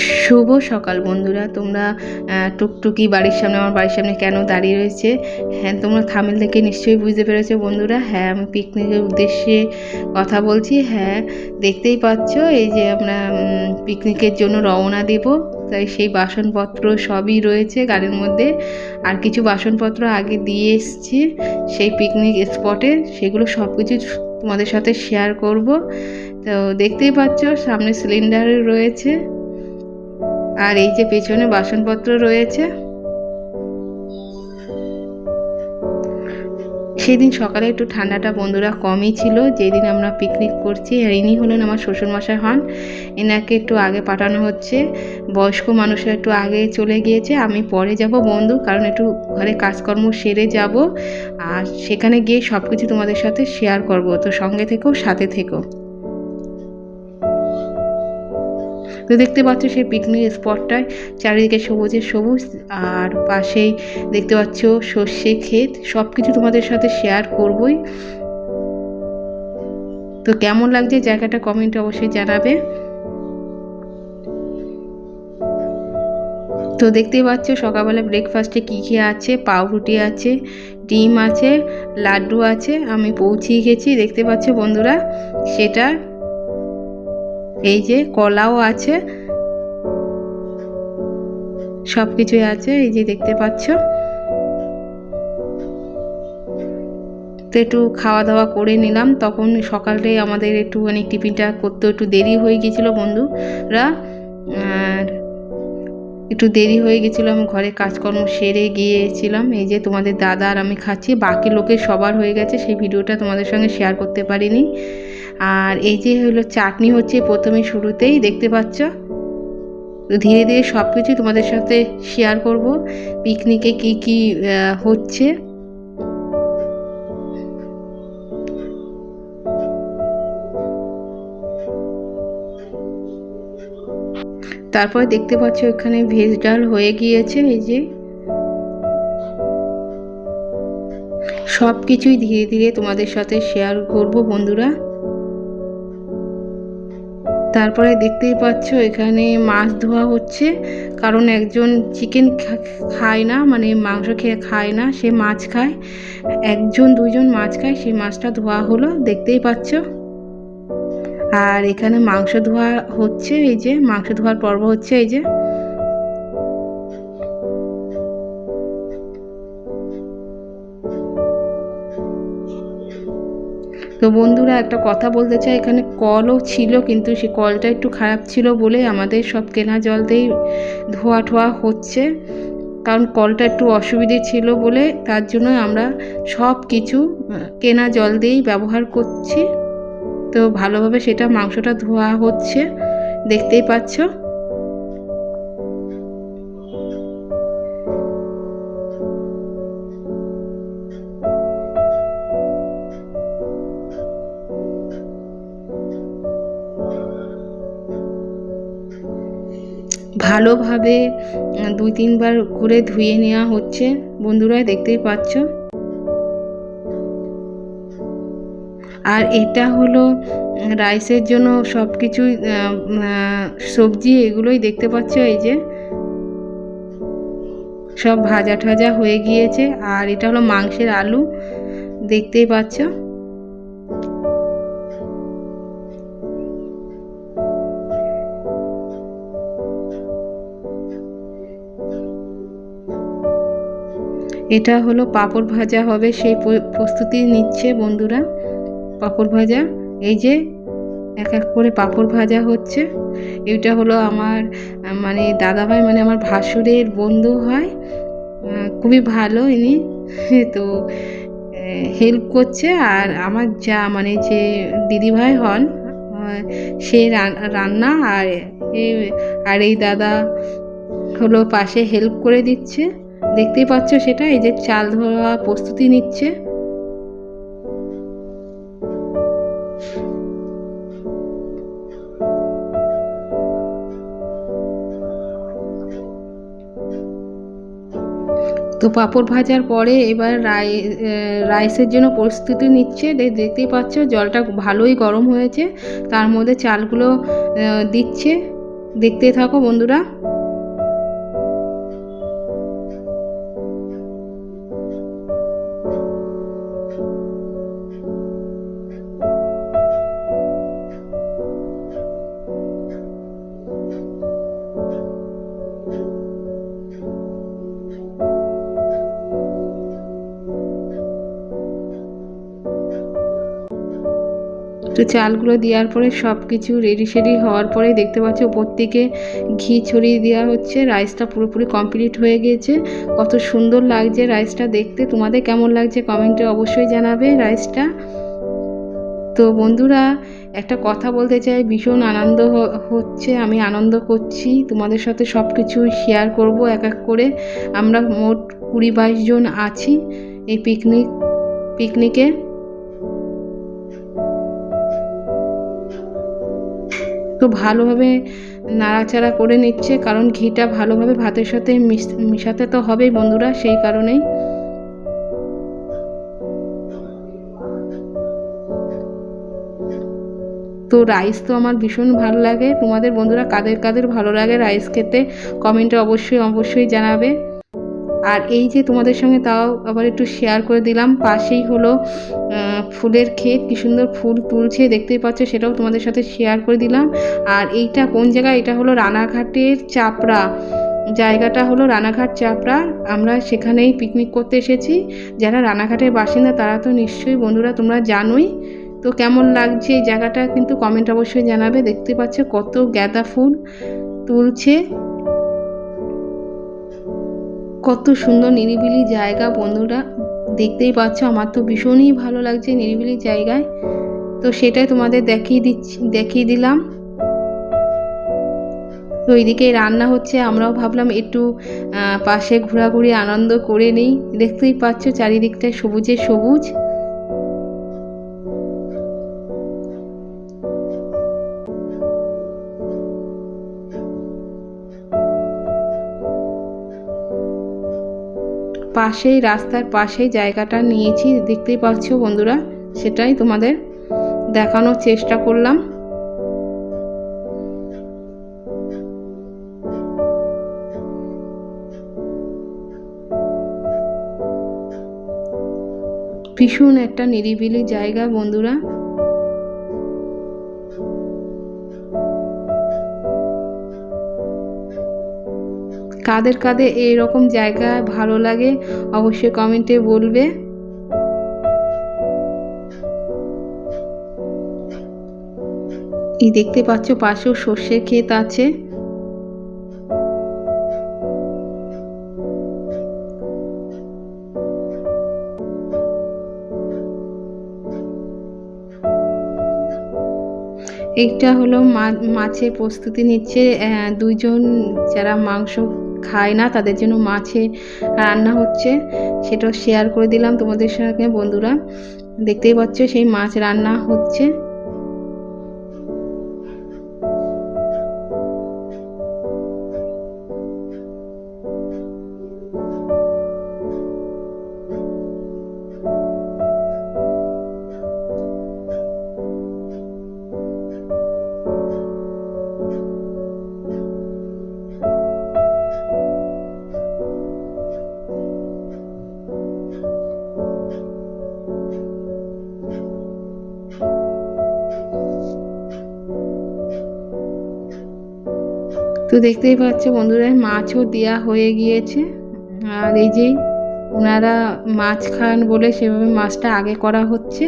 শুভ সকাল বন্ধুরা। তোমরা টুকটুকি বাড়ির সামনে, আমার বাড়ির সামনে কেন দাঁড়িয়ে রয়েছে? হ্যাঁ, তোমরা থাম্বনেল দেখে নিশ্চয়ই বুঝতে পেরেছো বন্ধুরা। হ্যাঁ, আমি পিকনিকের উদ্দেশ্যে কথা বলছি। হ্যাঁ, দেখতেই পাচ্ছ এই যে আমরা পিকনিকের জন্য রওনা দেব। তাই সেই বাসনপত্র সবই রয়েছে গাড়ির মধ্যে। আর কিছু বাসনপত্র আগে দিয়ে এসছি সেই পিকনিক স্পটে, সেগুলো সব কিছু তোমাদের সাথে শেয়ার করব। তো দেখতেই পাচ্ছ সামনে সিলিন্ডার রয়েছে, আর এই যে পেছনে বাসনপত্র রয়েছে। সেদিন সকালে একটু ঠান্ডাটা বন্ধুরা কমই ছিল, যেদিন আমরা পিকনিক করছি। আর ইনি হলেন আমার শ্বশুরমশাই হন। এনাকে একটু আগে পাঠানো হচ্ছে। বয়স্ক মানুষরা একটু আগে চলে গিয়েছে, আমি পরে যাব বন্ধু, কারণ একটু ঘরে কাজকর্ম সেরে যাব। আর সেখানে গিয়ে সব কিছু তোমাদের সাথে শেয়ার করব। তো সঙ্গে থেকো, সাথে থেকো। তো দেখতে পাচ্ছ সেই পিকনিক স্পটটায় চারিদিকে সবুজে সবুজ, আর পাশেই দেখতে পাচ্ছ সর্ষে ক্ষেত। সব কিছু তোমাদের সাথে শেয়ার করবই। তো কেমন লাগছে জায়গাটা কমেন্টে অবশ্যই জানাবে। তো দেখতেই পাচ্ছ সকালবেলা ব্রেকফাস্টে কী কী আছে। পাউরুটি আছে, ডিম আছে, লাড্ডু আছে। আমি পৌঁছিয়ে গেছি, দেখতে পাচ্ছ বন্ধুরা সেটা। এই যে কলাও আছে, সব কিছুই আছে, এই যে দেখতে পাচ্ছ। তো একটু খাওয়া দাওয়া করে নিলাম। তখন সকালে আমাদের একটুখানি টিফিনটা করতে একটু দেরি হয়ে গেছিলো বন্ধুরা। আর একটু দেরি হয়ে গেছিলো, আমি ঘরে কাজকর্ম সেরে গিয়েছিলাম। এই যে তোমাদের দাদা আর আমি খাচ্ছি, বাকি লোকের সবার হয়ে গেছে, সেই ভিডিওটা তোমাদের সঙ্গে শেয়ার করতে পারিনি। আর এই যে হলো চাটনি হচ্ছে প্রথমে শুরুতেই, দেখতে পাচ্ছ। তো ধীরে ধীরে সব কিছু তোমাদের সাথে শেয়ার করব, পিকনিকে কি কি হচ্ছে। তারপরে দেখতে পাচ্ছ এখানে ভেজ ডাল হয়ে গিয়েছে। এই যে সব কিছুই ধীরে ধীরে তোমাদের সাথে শেয়ার করব বন্ধুরা। তারপরে দেখতেই পাচ্ছ এখানে মাছ ধোয়া হচ্ছে, কারণ একজন চিকেন খায় না, মানে মাংস খেয়ে খায় না, সে মাছ খায়। একজন দুইজন মাছ খায়, সেই মাছটা ধোয়া হলো, দেখতেই পাচ্ছ। আর এখানে মাংস ধোয়া হচ্ছে, এই যে মাংস ধোয়ার পর্ব হচ্ছে। এই যে তো বন্ধুরা একটা কথা বলতে চাই, এখানে কলও ছিল, কিন্তু সে কলটা একটু খারাপ ছিল বলে আমাদের সব কেনা জল দিয়েই ধোয়া ঠোয়া হচ্ছে। কারণ কলটা একটু অসুবিধে ছিল বলে, তার জন্য আমরা সব কিছু কেনা জল দিয়েই ব্যবহার করছি। তো ভালোভাবে সেটা মাংসটা ধোয়া হচ্ছে, দেখতেই পাচ্ছ। ভালোভাবে 2-3 বার করে ধুয়ে নেওয়া হচ্ছে বন্ধুরা, দেখতেই পাচ্ছ। আর এটা হলো রাইসের জন্য সব কিছুই সবজি, এগুলোই দেখতে পাচ্ছ। এই যে সব ভাজা ঠাজা হয়ে গিয়েছে। আর এটা হলো মাংসের আলু, দেখতেই পাচ্ছ। এটা হলো পাঁপড় ভাজা হবে, সেই প্রস্তুতি নিচ্ছে বন্ধুরা পাঁপড় ভাজা। এই যে এক এক করে পাঁপড় ভাজা হচ্ছে। এটা হলো আমার মানে দাদাভাই, মানে আমার ভাসুরের বন্ধু হয়, খুবই ভালো ইনি। তো হেল্প করছে। আর আমার যা মানে যে দিদিভাই হন, সে রান্না আর এই দাদা হলো পাশে হেল্প করে দিচ্ছে, দেখতেই পাচ্ছ সেটা। এই যে চাল ধোয়া প্রস্তুতি নিচ্ছে। তো পাঁপড় ভাজার পরে এবার রাইসের জন্য প্রস্তুতি নিচ্ছে। দেখতেই পাচ্ছ জলটা ভালোই গরম হয়েছে, তার মধ্যে চালগুলো দিচ্ছে। দেখতে থাকো বন্ধুরা। তো চালগুলো দেওয়ার পরে সব কিছু রেডি সেডি হওয়ার পরে দেখতে পাচ্ছ উপর থেকে ঘি ছড়িয়ে দেওয়া হচ্ছে। রাইসটা পুরোপুরি কমপ্লিট হয়ে গিয়েছে। কত সুন্দর লাগছে রাইসটা দেখতে। তোমাদের কেমন লাগছে কমেন্টে অবশ্যই জানাবে রাইসটা। তো বন্ধুরা একটা কথা বলতে চাই, ভীষণ আনন্দ হচ্ছে, আমি আনন্দ করছি, তোমাদের সাথে সব কিছু শেয়ার করব এক এক করে। আমরা মোট 20-22 জন আছি এই পিকনিকে। তো ভালোভাবে নাড়াচাড়া করে নিচ্ছে, কারণ ঘিটা ভালোভাবে ভাতের সাথে মিশাতে তো হবেই বন্ধুরা, সেই কারণেই। তো রাইস তো আমার ভীষণ ভালো লাগে। তোমাদের বন্ধুরা কাদের কাদের ভালো লাগে রাইস খেতে কমেন্টে অবশ্যই জানাবে। আর এই যে তোমাদের সঙ্গে তাও আবার একটু শেয়ার করে দিলাম, পাশেই হলো ফুলের ক্ষেত, কি সুন্দর ফুল তুলছে দেখতেই পাচ্ছ, সেটাও তোমাদের সাথে শেয়ার করে দিলাম। আর এইটা কোন জায়গা, এটা হলো রানাঘাটের চাপড়া, জায়গাটা হলো রানাঘাট চাপড়া। আমরা সেখানেই পিকনিক করতে এসেছি। যারা রানাঘাটের বাসিন্দা তারা তো নিশ্চয়ই বন্ধুরা তোমরা জানোই। তো কেমন লাগছে এই জায়গাটা কিন্তু কমেন্ট অবশ্যই জানাবে। দেখতে পাচ্ছ কত গাঁদা ফুল তুলছে, কত সুন্দর নিরিবিলি জায়গা বন্ধুরা, দেখতেই পাচ্ছ। আমার তো ভীষণই ভালো লাগছে নিরিবিলি জায়গায়। তো সেটাই তোমাদের দেখিয়ে দিলাম। তো এইদিকে রান্না হচ্ছে, আমরাও ভাবলাম একটু পাশে ঘোরাঘুরি আনন্দ করে নিই। দেখতেই পাচ্ছ চারিদিকটায় সবুজে সবুজ। পাশেই রাস্তার পাশেই জায়গাটা নিয়েছি, দেখতেই পাচ্ছ বন্ধুরা, সেটাই তোমাদের দেখানোর চেষ্টা করলাম। ভীষণ একটা নিরিবিলি জায়গা বন্ধুরা। কাদের কাদের এইরকম জায়গা ভালো লাগে অবশ্যই কমেন্টে বলবে। এই দেখতে পাচ্ছ পাশেও সর্ষের ক্ষেত আছে। এইটা হলো মাছের প্রস্তুতি নিচ্ছে। দুইজন যারা মাংস খায় না তাদের জন্য মাছে রান্না হচ্ছে, সেটাও শেয়ার করে দিলাম তোমাদের সঙ্গে বন্ধুরা। দেখতেই পাচ্ছ সেই মাছ রান্না হচ্ছে। তো দেখতেই পাচ্ছ বন্ধুরা মাছও দেওয়া হয়ে গিয়েছে। আর এই যে ওনারা মাছ খান বলে সেভাবে মাছটা আগে করা হচ্ছে,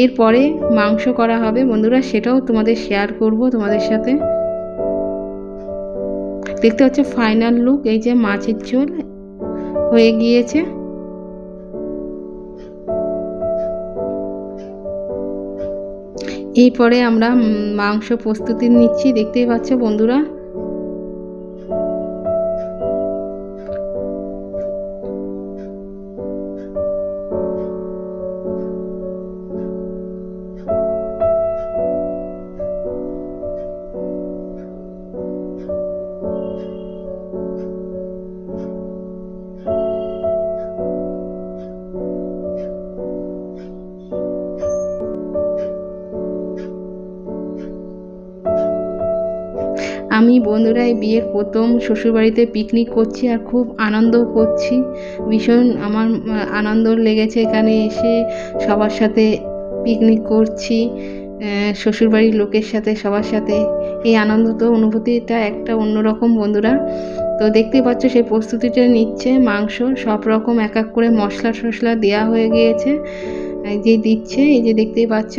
এরপরে মাংস করা হবে বন্ধুরা, সেটাও তোমাদের শেয়ার করব তোমাদের সাথে। দেখতে পাচ্ছ ফাইনাল লুক, এই যে মাছের ঝোল হয়ে গিয়েছে। এরপরে আমরা মাংস প্রস্তুতি নিচ্ছি, দেখতেই পাচ্ছ বন্ধুরা। আমি বন্ধুরা এই বিয়ের প্রথম শ্বশুরবাড়িতে পিকনিক করছি আর খুব আনন্দ করছি। ভীষণ আমার আনন্দ লেগেছে এখানে এসে সবার সাথে পিকনিক করছি, শ্বশুরবাড়ির লোকের সাথে সবার সাথে। এই আনন্দ তো অনুভূতিটা একটা অন্যরকম বন্ধুরা। তো দেখতেই পাচ্ছ সেই প্রস্তুতিটা নিচ্ছে, মাংস সব রকম এক এক করে মশলা টশলা দেওয়া হয়ে গিয়েছে, এই যে দিচ্ছে, এই যে দেখতেই পাচ্ছ।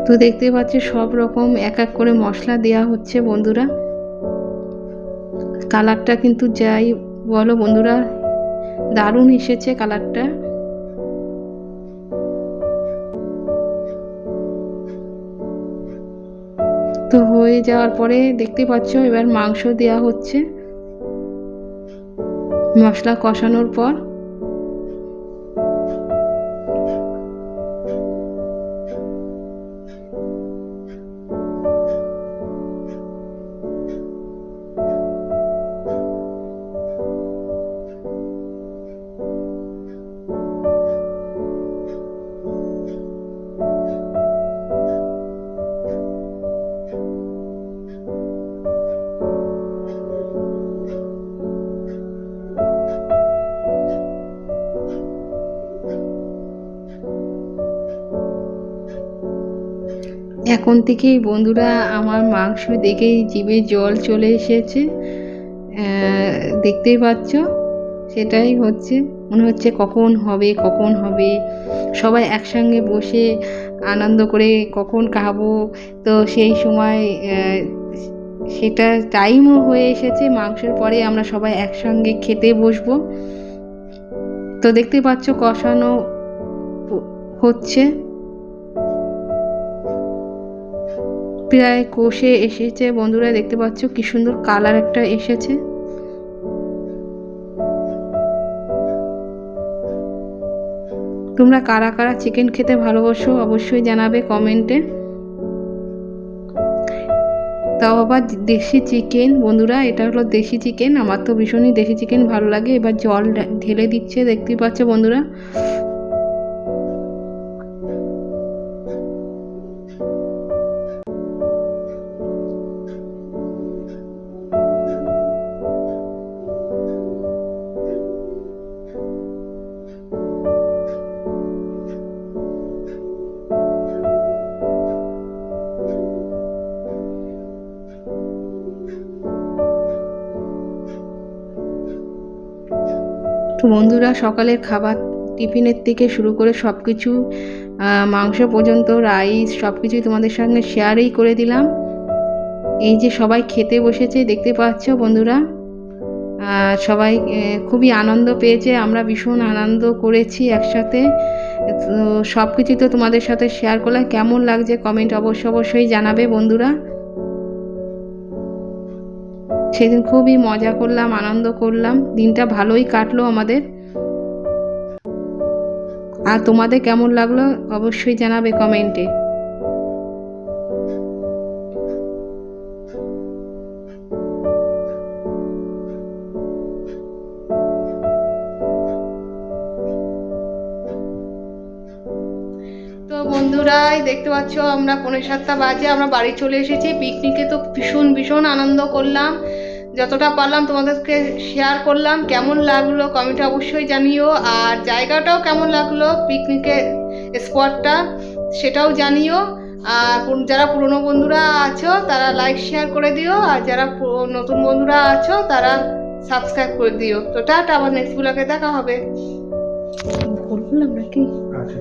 তো দেখতে পাচ্ছ সব রকম এক এক করে মশলা দেয়া হচ্ছে বন্ধুরা। কালারটা কিন্তু যাই বলো বন্ধুরা, দারুণ এসেছে কালারটা। তো হয়ে যাওয়ার পরে দেখতে পাচ্ছ এবার মাংস দেয়া হচ্ছে মশলা কষানোর পর। এখন থেকেই বন্ধুরা আমার মাংস দেখেই জিভে জল চলে এসেছে, দেখতেই পাচ্ছ। সেটাই হচ্ছে, মনে হচ্ছে কখন হবে কখন হবে, সবাই একসঙ্গে বসে আনন্দ করে কখন খাবো। তো সেই সময় সেটা টাইমও হয়ে এসেছে, মাংসের পরে আমরা সবাই একসঙ্গে খেতে বসবো। তো দেখতে পাচ্ছ কষানো হচ্ছে, প্রায় কষে এসেছে বন্ধুরা। দেখতে পাচ্ছ কি সুন্দর কালার একটা এসেছে। তোমরা কারা কারা চিকেন খেতে ভালোবাসো অবশ্যই জানাবে কমেন্টে। তাও আবার দেশি চিকেন বন্ধুরা, এটা হলো দেশি চিকেন। আমার তো ভীষণই দেশি চিকেন ভালো লাগে। এবার জল ঢেলে দিচ্ছে, দেখতে পাচ্ছ বন্ধুরা। তো বন্ধুরা সকালের খাবার টিফিনের থেকে শুরু করে সব কিছু, মাংস পর্যন্ত, রাইস, সব কিছুই তোমাদের সঙ্গে শেয়ারই করে দিলাম। এই যে সবাই খেতে বসেছে দেখতে পাচ্ছ বন্ধুরা, সবাই খুবই আনন্দ পেয়েছে, আমরা ভীষণ আনন্দ করেছি একসাথে। তো সব কিছু তো তোমাদের সাথে শেয়ার করলাম। কেমন লাগছে কমেন্ট অবশ্যই জানাবে বন্ধুরা। সেদিন খুবই মজা করলাম, আনন্দ করলাম, দিনটা ভালোই কাটলো আমাদের। আর তোমাদের কেমন লাগলো অবশ্যই জানাবে কমেন্টে। তো বন্ধুরা দেখতে পাচ্ছ আমরা 6:45 বাজে আমরা বাড়ি চলে এসেছি। পিকনিকে তো ভীষণ আনন্দ করলাম, যতটা পারলাম তোমাদেরকে শেয়ার করলাম। কেমন লাগলো কমেন্টে অবশ্যই জানিও, আর জায়গাটাও কেমন লাগলো পিকনিকের স্পটটা সেটাও জানিও। আর যারা পুরনো বন্ধুরা আছো তারা লাইক শেয়ার করে দিও, আর যারা নতুন বন্ধুরা আছো তারা সাবস্ক্রাইব করে দিও। তো টাটা, আবার নেক্সট ব্লগে দেখা হবে। বললাম নাকি? আচ্ছা।